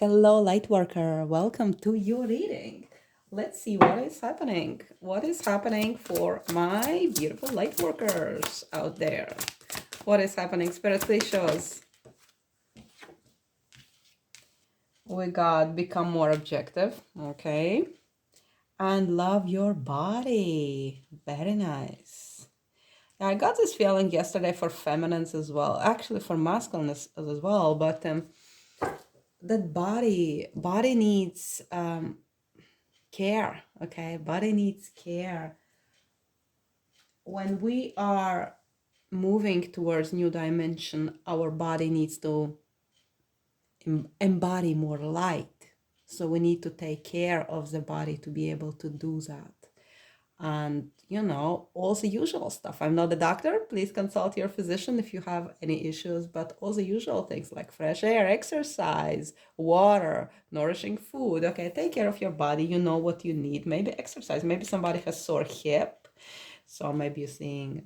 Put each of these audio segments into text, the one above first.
Hello, Lightworker. Welcome to your reading. Let's see what is happening. What is happening for my beautiful Lightworkers out there? What is happening? Spirit, please show us. We got become more objective. Okay. And love your body. Very nice. I got this feeling yesterday for feminines as well. Actually, for masculines as well. But that body needs care. Okay, body needs care. When we are moving towards new dimension, our body needs to embody more light. So we need to take care of the body to be able to do that. And you know, all the usual stuff. I'm not a doctor. Please consult your physician if you have any issues, but all the usual things like fresh air, exercise, water, nourishing food. Okay, take care of your body. You know what you need. Maybe exercise. Maybe somebody has sore hip, so maybe you're seeing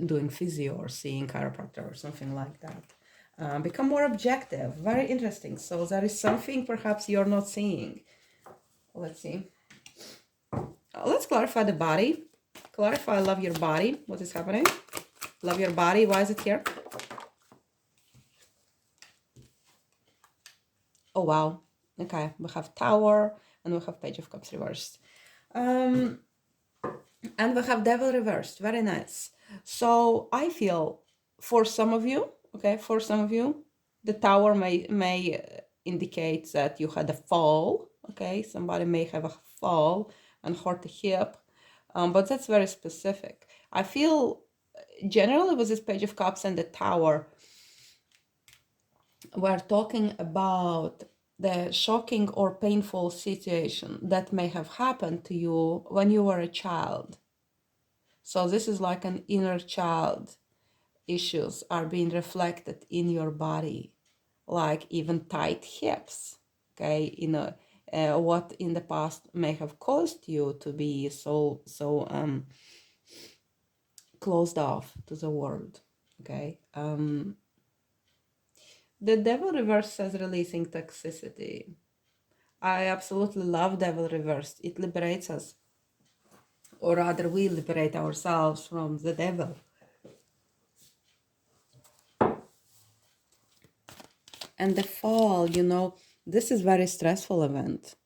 doing physio or seeing chiropractor or something like that. Become more objective. Very interesting. So there is something perhaps you're not seeing. Let's see. Let's clarify the body. Clarify, love your body. What is happening? Love your body. Why is it here? Oh, wow. Okay. We have Tower and we have Page of Cups reversed. And we have Devil reversed. Very nice. So I feel for some of you, okay, for some of you, the Tower may indicate that you had a fall. Okay. Somebody may have a fall and hurt the hip, but that's very specific. I feel generally with this Page of Cups and the Tower, we're talking about the shocking or painful situation that may have happened to you when you were a child. So this is like an inner child issues are being reflected in your body, like even tight hips, okay, you know, what in the past may have caused you to be so closed off to the world. Okay. The Devil reverse says releasing toxicity. I absolutely love Devil reversed. It liberates us, or rather we liberate ourselves from the devil. And the fall, you know, this is very stressful event.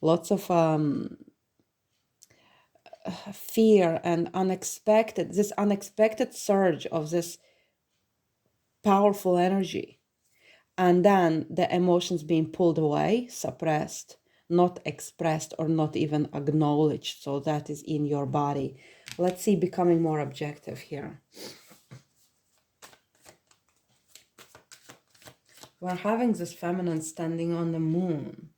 Lots of fear and this unexpected surge of this powerful energy. And then the emotions being pulled away, suppressed, not expressed or not even acknowledged. So that is in your body. Let's see, becoming more objective here. We're having this feminine standing on the moon.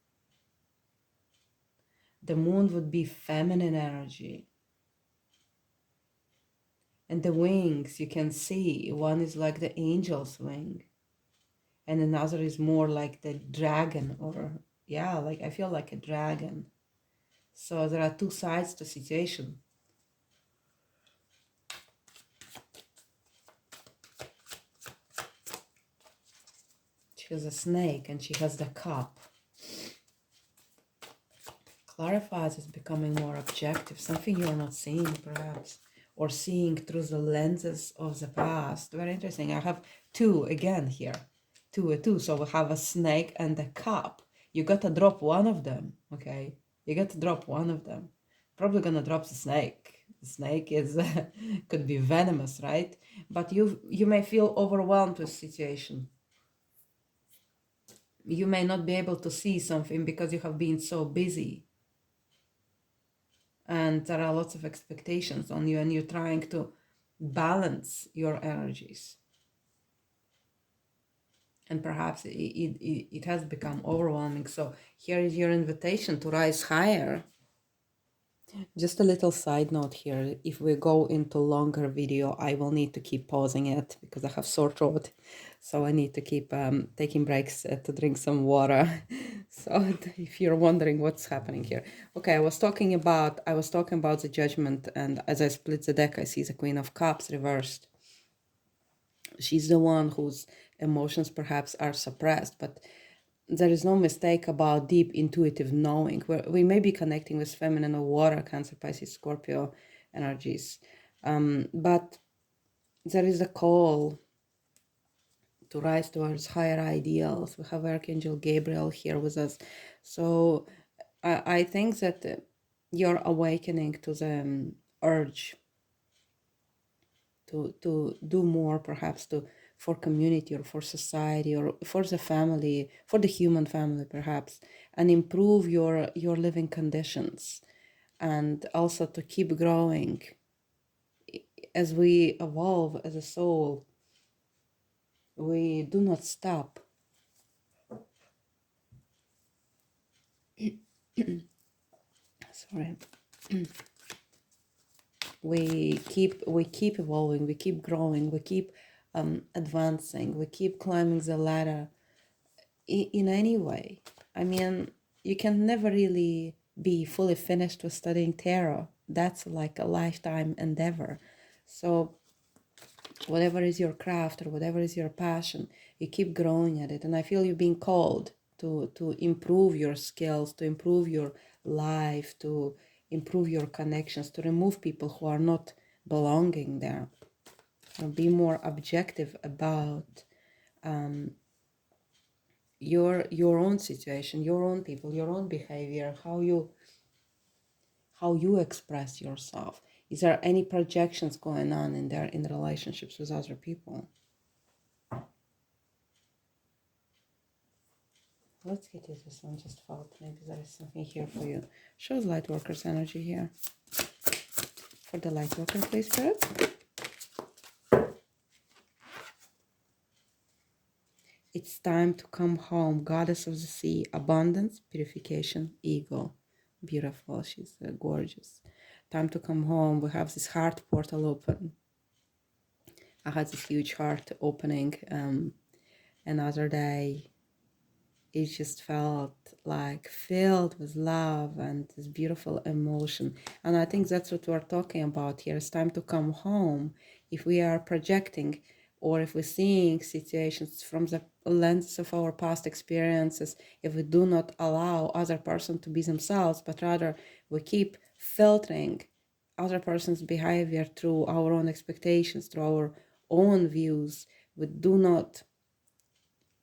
The moon would be feminine energy. And the wings, you can see, one is like the angel's wing. And another is more like the dragon, or, yeah, like I feel like a dragon. So there are two sides to the situation. She has a snake and she has the cup. Clarifies is becoming more objective, something you're not seeing perhaps, or seeing through the lenses of the past. Very interesting. I have two again here. Two. So we have a snake and a cup. You got to drop one of them, okay? You got to drop one of them. Probably gonna drop the snake. The snake is could be venomous, right? But you may feel overwhelmed with the situation. You may not be able to see something because you have been so busy. And there are lots of expectations on you and you're trying to balance your energies. And perhaps it has become overwhelming. So here is your invitation to rise higher. Just a little side note here. If we go into longer video, I will need to keep pausing it because I have sore throat. So I need to keep taking breaks to drink some water. So if you're wondering what's happening here. Okay, I was talking about the Judgment, and as I split the deck, I see the Queen of Cups reversed. She's the one who's emotions perhaps are suppressed, but there is no mistake about deep intuitive knowing, where we may be connecting with feminine or water, Cancer, Pisces, Scorpio energies, but there is a call to rise towards higher ideals. We have Archangel Gabriel here with us. So I think that you're awakening to the urge to do more, perhaps for community or for society or for the family, for the human family perhaps, and improve your living conditions, and also to keep growing as we evolve as a soul. We do not stop. Sorry. we keep evolving, we keep growing, we keep advancing, we keep climbing the ladder in any way. I mean, you can never really be fully finished with studying tarot. That's like a lifetime endeavor. So whatever is your craft or whatever is your passion, you keep growing at it. And I feel you're being called to improve your skills, to improve your life, to improve your connections, to remove people who are not belonging there, or be more objective about your own situation, your own people, your own behavior, how you express yourself. Is there any projections going on in there in the relationships with other people? Let's get into this one. Just felt maybe there is something here for you. Shows Lightworker's energy here. For the Lightworker, please, Spirit. It's time to come home. Goddess of the sea, abundance, purification, ego. Beautiful. She's gorgeous. Time to come home. We have this heart portal open. I had this huge heart opening another day. It just felt like filled with love and this beautiful emotion. And I think that's what we're talking about here. It's time to come home. If we are projecting, or if we're seeing situations from the lens of our past experiences, if we do not allow other person to be themselves, but rather we keep filtering other person's behavior through our own expectations, through our own views, we do not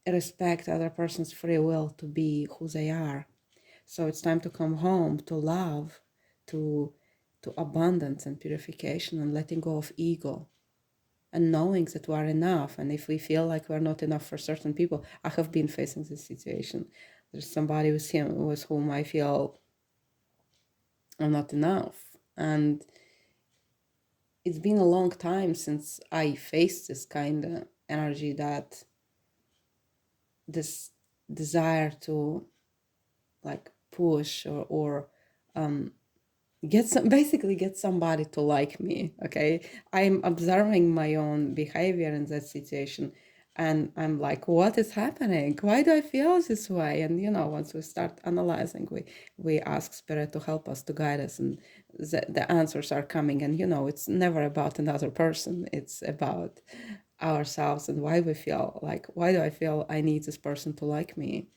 respect other person's free will to be who they are. So it's time to come home to love, to abundance and purification, and letting go of ego, and knowing that we are enough. And if we feel like we're not enough for certain people, I have been facing this situation. There's somebody with whom I feel I'm not enough, and it's been a long time since I faced this kind of energy, that this desire to like push or basically get somebody to like me. Okay, I'm observing my own behavior in that situation, and I'm like, what is happening? Why do I feel this way? And once we start analyzing, we ask Spirit to help us, to guide us, and the answers are coming. And it's never about another person, it's about ourselves, and why we feel like, why do I feel I need this person to like me?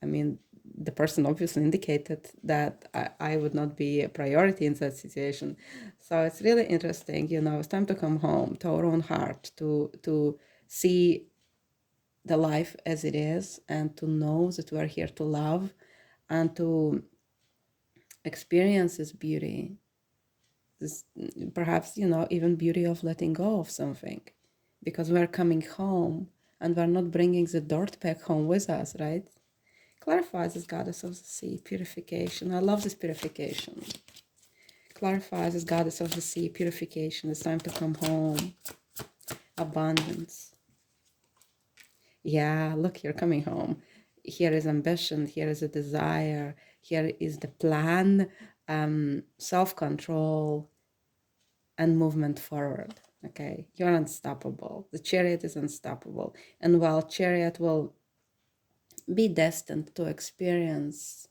I mean, the person obviously indicated that I would not be a priority in that situation. So it's really interesting, it's time to come home to our own heart, to see the life as it is, and to know that we're here to love and to experience this beauty, this perhaps, even beauty of letting go of something, because we're coming home and we're not bringing the dirt back home with us, right? Clarifies as Goddess of the Sea, purification. I love this purification. Clarifies as Goddess of the Sea, purification. It's time to come home. Abundance. Yeah, look, you're coming home. Here is ambition. Here is a desire. Here is the plan, self-control, and movement forward. Okay, you're unstoppable. The Chariot is unstoppable. And while Chariot will be destined to experience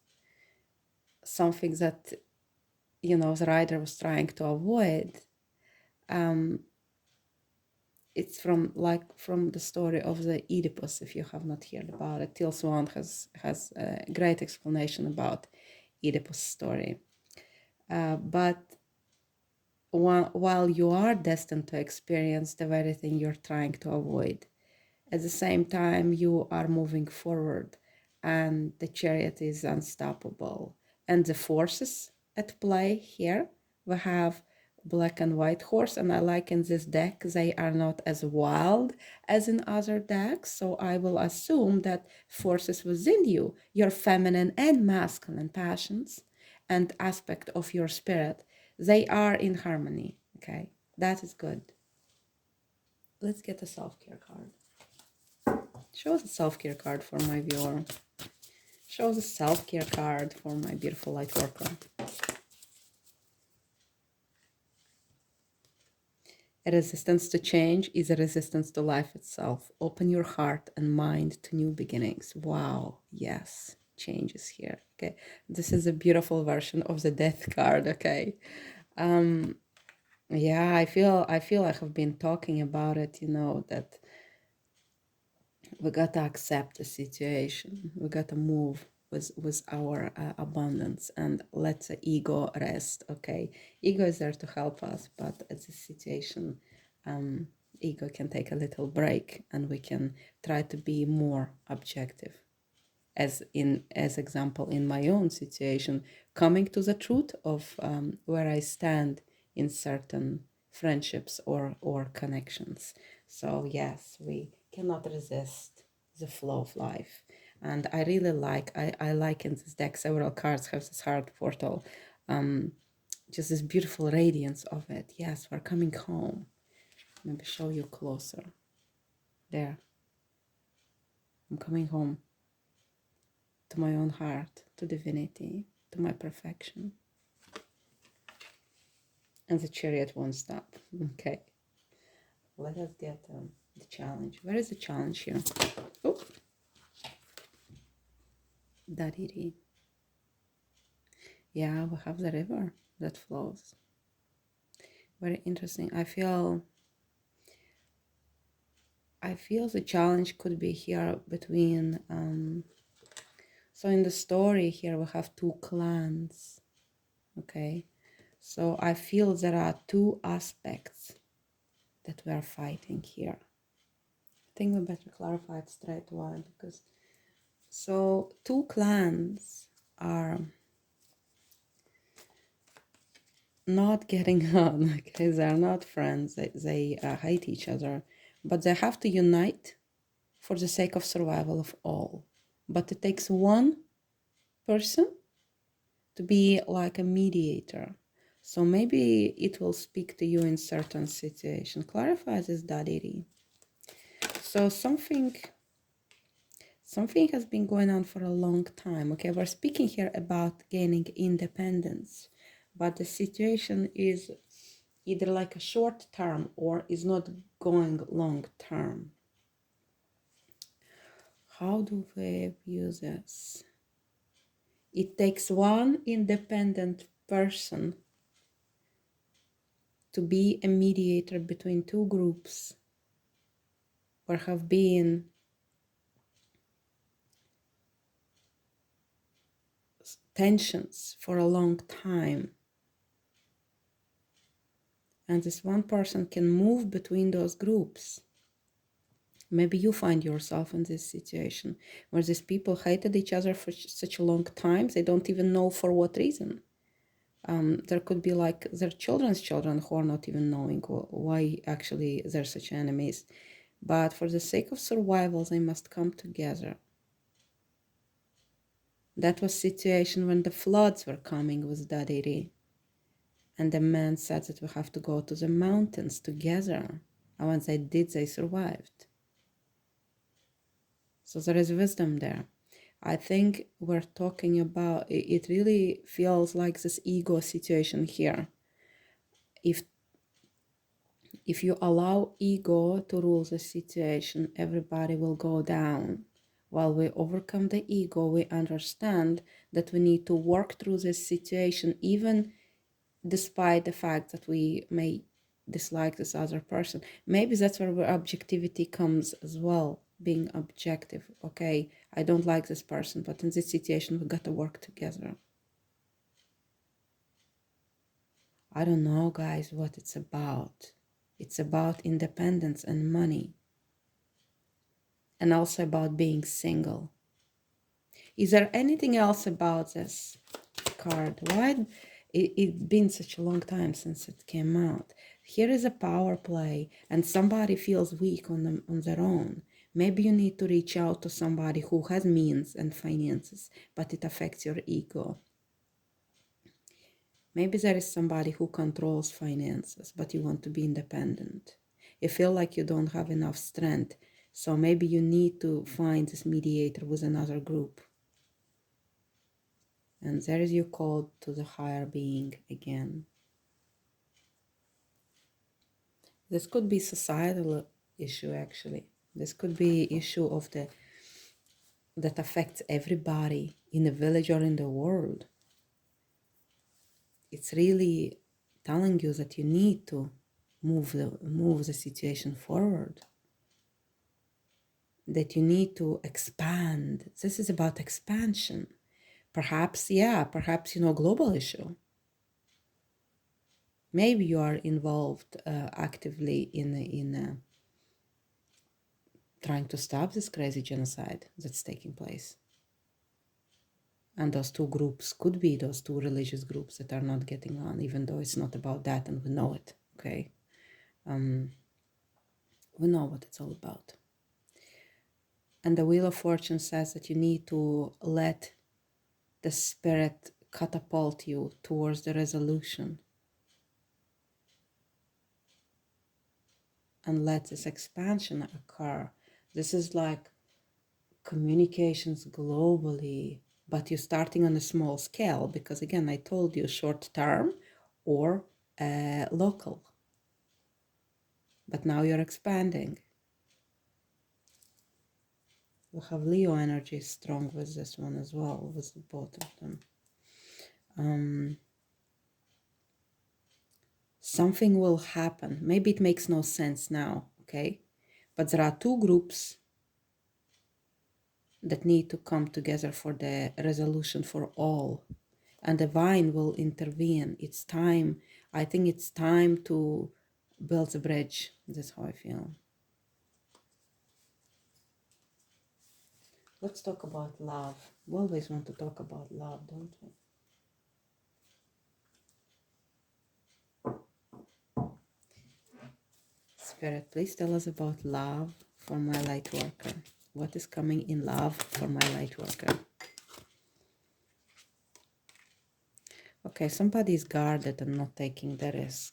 something that the rider was trying to avoid, it's from the story of the Oedipus, if you have not heard about it. Till Swan has a great explanation about Oedipus story. But while you are destined to experience the very thing you're trying to avoid, at the same time you are moving forward, and the chariot is unstoppable. And the forces at play here, we have black and white horse, and I like in this deck they are not as wild as in other decks, so I will assume that forces within you, your feminine and masculine passions and aspect of your spirit, they are in harmony. Okay, that is good. Let's get a self-care card. Show the self-care card for my viewer. Show the self-care card for my beautiful light worker. A resistance to change is a resistance to life itself. Open your heart and mind to new beginnings. Wow, yes, change is here. Okay, this is a beautiful version of the death card. Okay, yeah, I feel I have been talking about it, you know, that we got to accept the situation. We got to move with our abundance and let the ego rest. Okay, ego is there to help us, but at this situation, ego can take a little break, and we can try to be more objective. As example, in my own situation, coming to the truth of where I stand in certain friendships or connections. So yes, we cannot resist the flow of life. And I really like, I like in this deck, several cards have this heart portal, just this beautiful radiance of it. Yes, we're coming home. Maybe show you closer. There. I'm coming home to my own heart, to divinity, to my perfection. And the chariot won't stop. Okay. Let us get the challenge. Where is the challenge here? Oh. Dariri. Yeah, we have the river that flows. Very interesting. I feel the challenge could be here between so in the story here we have two clans. Okay, so I feel there are two aspects that we are fighting here. I think we better clarify it straight away, because so two clans are not getting on. Okay, they are not friends. They hate each other, but they have to unite for the sake of survival of all. But it takes one person to be like a mediator. So maybe it will speak to you in certain situation. Clarify this, Dadiri. So something has been going on for a long time. Okay, we're speaking here about gaining independence, but the situation is either like a short term or is not going long term. How do we view this? It takes one independent person to be a mediator between two groups or have been tensions for a long time. And this one person can move between those groups. Maybe you find yourself in this situation where these people hated each other for such a long time, they don't even know for what reason. There could be like their children's children who are not even knowing why actually they're such enemies. But for the sake of survival, they must come together. That was situation when the floods were coming with Dadiri. And the man said that we have to go to the mountains together. And once they did, they survived. So there is wisdom there. I think we're talking about, it really feels like this ego situation here. If you allow ego to rule the situation, everybody will go down. While we overcome the ego, we understand that we need to work through this situation, even despite the fact that we may dislike this other person. Maybe that's where objectivity comes as well, being objective. Okay, I don't like this person, but in this situation, we got to work together. I don't know, guys, what it's about. It's about independence and money, and also about being single. Is there anything else about this card? Why it's been such a long time since it came out? Here is a power play, and somebody feels weak on their own. Maybe you need to reach out to somebody who has means and finances, but it affects your ego. Maybe there is somebody who controls finances, but you want to be independent. You feel like you don't have enough strength, so maybe you need to find this mediator with another group. And there is your call to the higher being again. This could be societal issue, actually. This could be issue of that affects everybody in the village or in the world. It's really telling you that you need to move the situation forward. That you need to expand. This is about expansion. Perhaps, global issue. Maybe you are involved actively in trying to stop this crazy genocide that's taking place. And those two groups could be those two religious groups that are not getting on, even though it's not about that, and we know it, okay? We know what it's all about. And the Wheel of Fortune says that you need to let the spirit catapult you towards the resolution. And let this expansion occur. This is like communications globally, but you're starting on a small scale because, again, I told you short term or local. But now you're expanding. We have Leo energy strong with this one as well, with both of them. Something will happen. Maybe it makes no sense now, okay? But there are two groups that need to come together for the resolution for all. And the divine will intervene. It's time. I think it's time to build a bridge. That's how I feel. Let's talk about love. We always want to talk about love, don't we? Spirit, please tell us about love for my light worker. What is coming in love for my light worker? Okay, somebody is guarded and not taking the risk.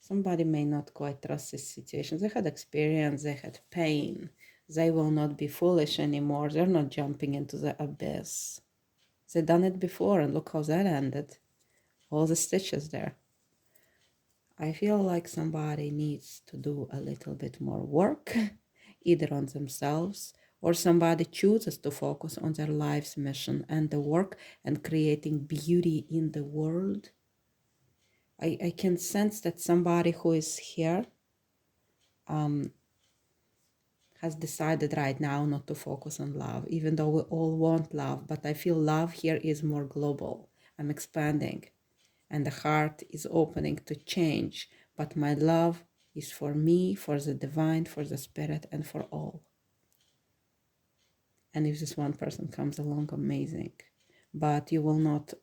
Somebody may not quite trust this situation. They had experience, they had pain. They will not be foolish anymore. They're not jumping into the abyss. They've done it before, and look how that ended. All the stitches there. I feel like somebody needs to do a little bit more work, either on themselves, or somebody chooses to focus on their life's mission and the work and creating beauty in the world. I can sense that somebody who is here has decided right now not to focus on love, even though we all want love, but I feel love here is more global. I'm expanding, and the heart is opening to change, but my love is for me, for the divine, for the spirit, and for all. And if this one person comes along, amazing. But you will not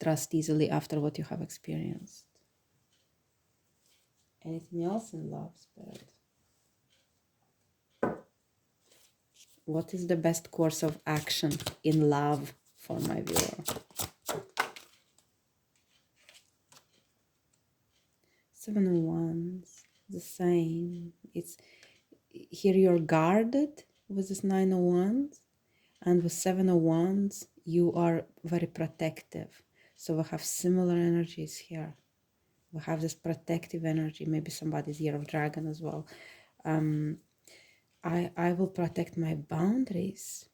trust easily after what you have experienced. Anything else in love, Spirit? What is the best course of action in love for my viewer? 7 of Wands, the same. It's here you're guarded with this 9 of Wands, and with 7 of Wands, you are very protective. So we have similar energies here. We have this protective energy. Maybe somebody's Year of Dragon as well. I will protect my boundaries.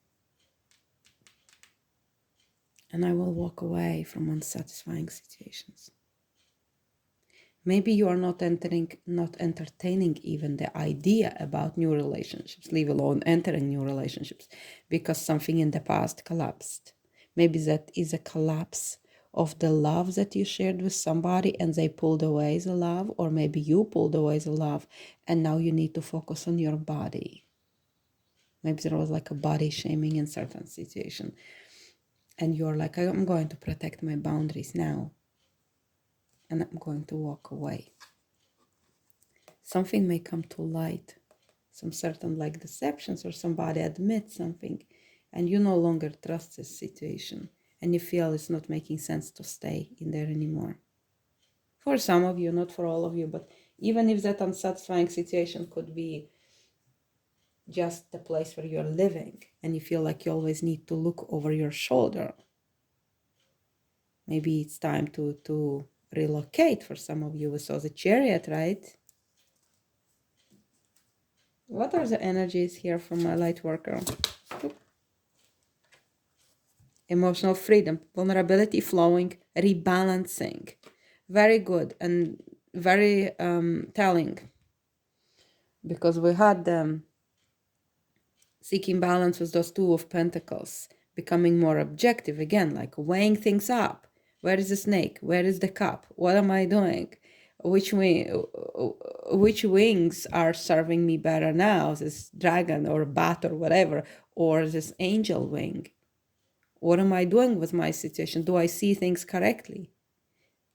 And I will walk away from unsatisfying situations. Maybe you are not entertaining even the idea about new relationships, leave alone entering new relationships, because something in the past collapsed. Maybe that is a collapse of the love that you shared with somebody and they pulled away the love, or maybe you pulled away the love and now you need to focus on your body. Maybe there was like a body shaming in certain situation and you're like, I'm going to protect my boundaries now and I'm going to walk away. Something may come to light, some certain like deceptions, or somebody admits something and you no longer trust this situation and you feel it's not making sense to stay in there anymore. For some of you, not for all of you, but even if that unsatisfying situation could be just the place where you're living and you feel like you always need to look over your shoulder, maybe it's time to relocate for some of you. We saw the Chariot, right? What are the energies here from my light worker? Emotional freedom, vulnerability, flowing, rebalancing. Very good and very telling, because we had seeking balance with those Two of Pentacles, becoming more objective again, like weighing things up. Where is the snake? Where is the cup? What am I doing? Which wings are serving me better now? This dragon or bat or whatever, or this angel wing? What am I doing with my situation? Do I see things correctly?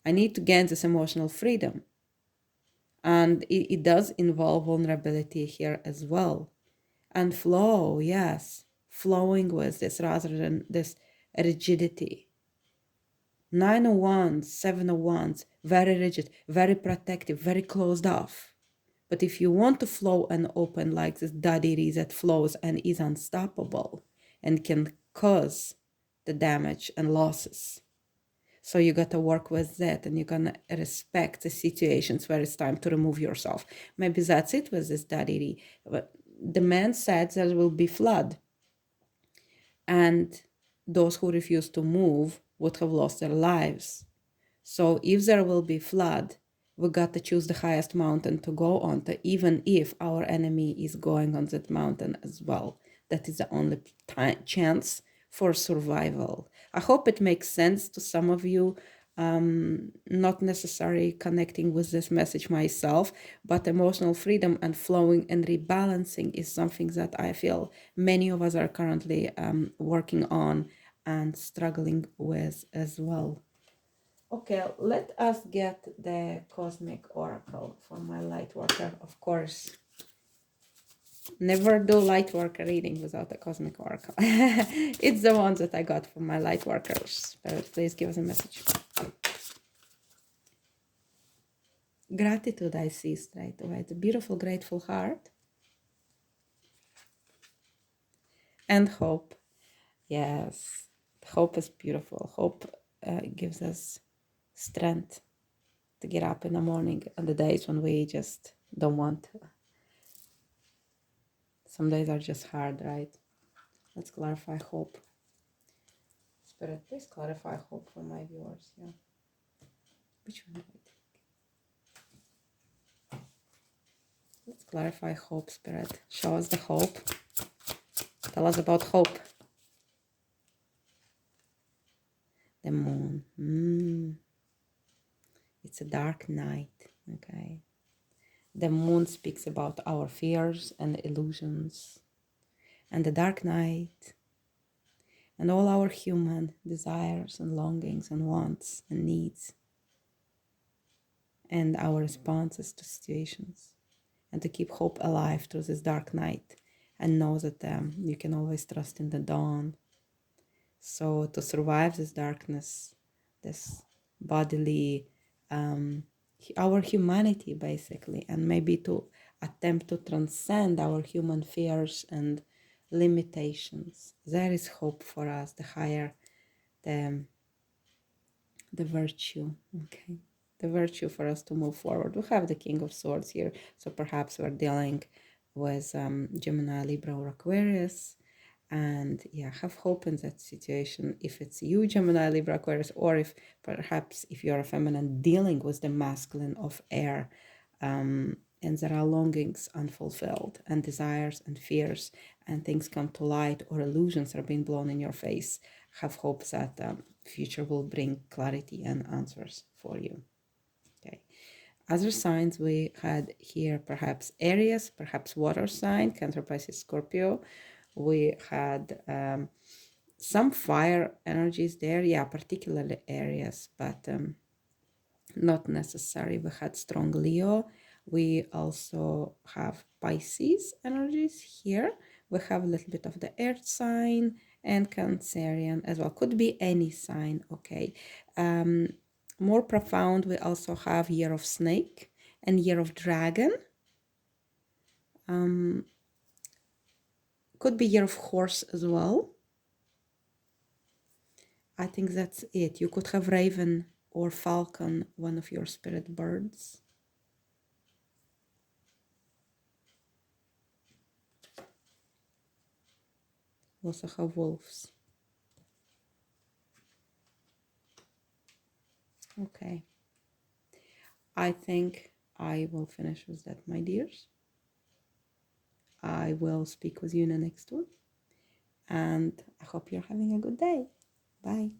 I need to gain this emotional freedom. And it does involve vulnerability here as well. And flow, yes, flowing with this rather than this rigidity. 9 of Wands, 7 of Wands, very rigid, very protective, very closed off. But if you want to flow and open like this dadiri that flows and is unstoppable and can cause the damage and losses. So you got to work with that and you're going to respect the situations where it's time to remove yourself. Maybe that's it with this dadiri. But the man said there will be flood. And those who refuse to move would have lost their lives. So if there will be flood, we got to choose the highest mountain to go on to, even if our enemy is going on that mountain as well. That is the only chance for survival. I hope it makes sense to some of you. Not necessarily connecting with this message myself, but emotional freedom and flowing and rebalancing is something that I feel many of us are currently working on and struggling with as well. Okay, let us get the Cosmic Oracle for my Lightworker, of course. Never do Lightworker reading without a Cosmic Oracle. It's the ones that I got from my Lightworkers. Spirit, please give us a message. Gratitude I see straight away. The beautiful, grateful heart. And hope. Yes, hope is beautiful. Hope gives us strength to get up in the morning on the days when we just don't want to. Some days are just hard, right? Let's clarify hope. Spirit, please clarify hope for my viewers. Yeah. Which one? Let's clarify hope, Spirit. Show us the hope. Tell us about hope. The moon. It's a dark night. Okay. The moon speaks about our fears and illusions. And the dark night. And all our human desires and longings and wants and needs. And our responses to situations. And to keep hope alive through this dark night. And know that you can always trust in the dawn. So to survive this darkness, this bodily, our humanity basically, and maybe to attempt to transcend our human fears and limitations, there is hope for us, the higher, the virtue, okay? The virtue for us to move forward. We have the King of Swords here, so perhaps we're dealing with Gemini, Libra, or Aquarius. And yeah, have hope in that situation. If it's you, Gemini, Libra, Aquarius, or if perhaps if you're a feminine dealing with the masculine of air, and there are longings unfulfilled and desires and fears and things come to light or illusions are being blown in your face, have hope that future will bring clarity and answers for you. Okay. Other signs we had here, perhaps Aries, perhaps water sign, Cancer, Pisces, Scorpio. We had some fire energies there, yeah, particularly Aries, but not necessary. We had strong Leo. We also have Pisces energies here. We have a little bit of the earth sign and Cancerian as well. Could be any sign, okay. More profound, we also have Year of Snake and Year of Dragon. Could be Year of Horse as well. I think that's it. You could have Raven or Falcon, one of your spirit birds. Also have wolves. Okay. I think I will finish with that, my dears. I will speak with you in the next one. And I hope you're having a good day. Bye.